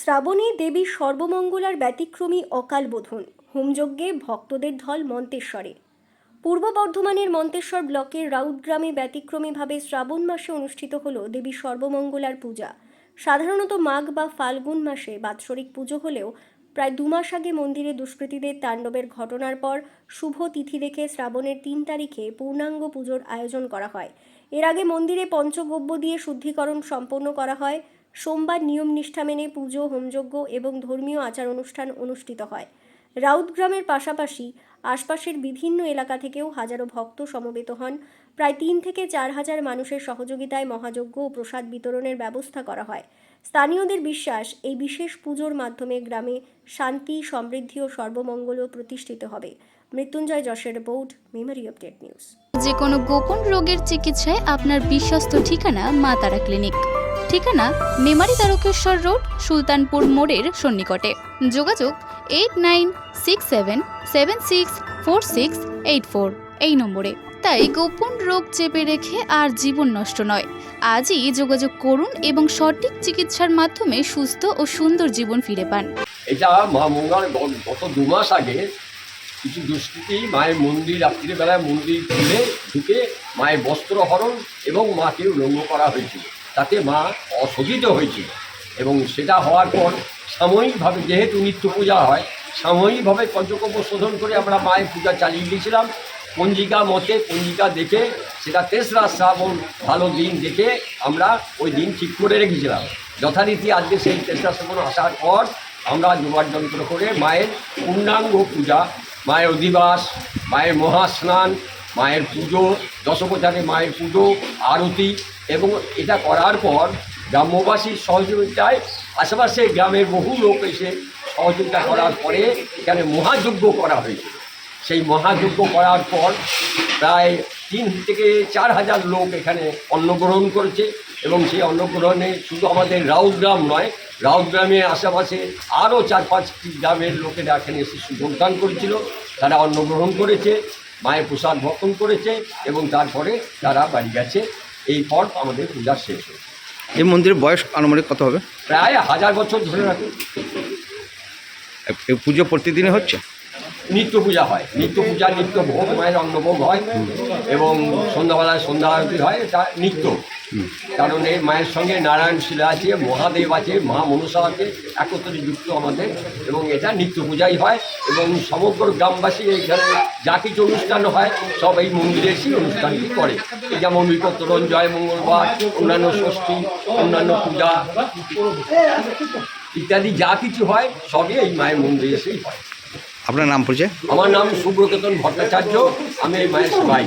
শ্রাবণে দেবী সর্বমঙ্গলার ব্যতিক্রমী অকাল বোধন, হোমযজ্ঞে ভক্তদের ঢল মন্তেশ্বরে। পূর্ব বর্ধমানের মন্তেশ্বর ব্লকের রাউতগ্রামে ব্যতিক্রমীভাবে শ্রাবণ মাসে অনুষ্ঠিত হল দেবী সর্বমঙ্গলার পূজা। সাধারণত মাঘ বা ফাল্গুন মাসে বাৎসরিক পুজো হলেও প্রায় 2 মাস আগে মন্দিরে দুষ্কৃতীদের তাণ্ডবের ঘটনার পর শুভ তিথি দেখে শ্রাবণের 3 তারিখে পূর্ণাঙ্গ পুজোর আয়োজন করা হয়। এর আগে মন্দিরে পঞ্চগব্য দিয়ে শুদ্ধিকরণ সম্পন্ন করা হয়। সোমবার নিয়ম নিষ্ঠা মেনে পুজো, হোমযজ্ঞ এবং ধর্মীয় আচার অনুষ্ঠান অনুষ্ঠিত হয়। রাউতগ্রামের পাশাপাশি আশপাশের বিভিন্ন এলাকা থেকেও হাজারো ভক্ত সমবেত হন। প্রায় 3 থেকে 4 হাজার মানুষের সহযোগিতায় মহাযজ্ঞ ও প্রসাদ বিতরণের ব্যবস্থা করা হয়। স্থানীয়দের বিশ্বাস, এই বিশেষ পুজোর মাধ্যমে গ্রামে শান্তি, সমৃদ্ধি ও সর্বমঙ্গল প্রতিষ্ঠিত হবে। মৃত্যুঞ্জয় যশের রিপোর্ট, মেমরি আপডেট নিউজ। যে কোনো গোপন রোগের চিকিৎসায় আপনার বিশ্বস্ত ঠিকানা মা তারা ক্লিনিক। ঠিকানা মেমারি তারকেশ্বর রোড, সুলতানপুর মোড়ের সন্নিকটে। যোগাযোগ 8967764684 এই নম্বরে। তাই গোপন রোগ চেপে রেখে আর জীবন নষ্ট নয়। আজই যোগাযোগ করুন এবং সঠিক চিকিৎসার মাধ্যমে সুস্থ ও সুন্দর জীবন ফিরে পান। এটা মা মঙ্গলার গত 2 মাস আগে কিছু দুষ্কৃতী মায়ের মন্দির রাত্রিবেলায় মন্দির খুলে ঢুকে মায়ের বস্ত্র হরণ এবং মাকে উলঙ্গ করা হয়েছিল। তাতে মা অশোভিত হয়েছিল এবং সেটা হওয়ার পর সাময়িকভাবে, যেহেতু নিত্য পূজা হয়, সাময়িকভাবে পঞ্চকব্য শোধন করে আমরা মায়ের পূজা চালিয়ে দিয়েছিলাম। পঞ্জিকা মতে, পঞ্জিকা দেখে সেটা 3রা শ্রাবণ ভালো দিন দেখে আমরা ওই দিন ঠিক করে রেখেছিলাম। যথারীতি আজকে সেই 3রা শ্রাবণ আসার পর আমরা যোগাযন্ত্র করে মায়ের পূর্ণাঙ্গ পূজা, মায়ের অধিবাস, মায়ের মহাস্নান, মায়ের পুজো, দশোপচারে মায়ের পুজো, আরতি এবং এটা করার পর গ্রামবাসীর সহযোগিতায় আশেপাশে গ্রামের বহু লোক এসে সহযোগিতা করার পরে এখানে মহাযজ্ঞ করা হয়েছিল। সেই মহাযজ্ঞ করার পর প্রায় 3 থেকে 4 হাজার লোক এখানে অন্নগ্রহণ করেছে এবং সেই অন্নগ্রহণে শুধু আমাদের রাউতগ্রাম নয়, রাউতগ্রামের আশেপাশে আরও 4-5টি গ্রামের লোকেরা এখানে এসে যোগদান করেছিল। তারা অন্নগ্রহণ করেছে, মায়ের প্রসাদ ভক্ষণ করেছে এবং তারপরে তারা বাড়ি গেছে। এই পর আমাদের পূজা শেষ হয়েছে। এই মন্দিরের বয়স আনুমানিক কত হবে? প্রায় 1000 বছর ধরে রাখুন। এই পুজো প্রতিদিনই হচ্ছে? নিত্য পূজা হয়, নিত্য পূজা, নিত্য ভোগ, মায়ের অন্নভোগ হয় এবং সন্ধ্যাবেলায় সন্ধ্যা আরতি হয়। এটা নিত্য, কারণ এই মায়ের সঙ্গে নারায়ণ শিলা আছে, মহাদেব আছে, মা মনসা আছে, একত্রে যুক্ত আমাদের, এবং এটা নিত্য পূজাই হয়। এবং সমগ্র গ্রামবাসী এইখানে যা কিছু অনুষ্ঠান হয় সব এই মন্দিরে এসে অনুষ্ঠানটি করে। যেমন বিপত্তরণ, জয় মঙ্গলবার, অন্যান্য ষষ্ঠী, অন্যান্য পূজা ইত্যাদি যা কিছু হয় সবই এই মায়ের মন্দিরে এসেই হয়। আপনার নাম পরিচয়? আমার নাম সুব্রকেতন ভট্টাচার্য, আমি এই মায়ের সেবাই।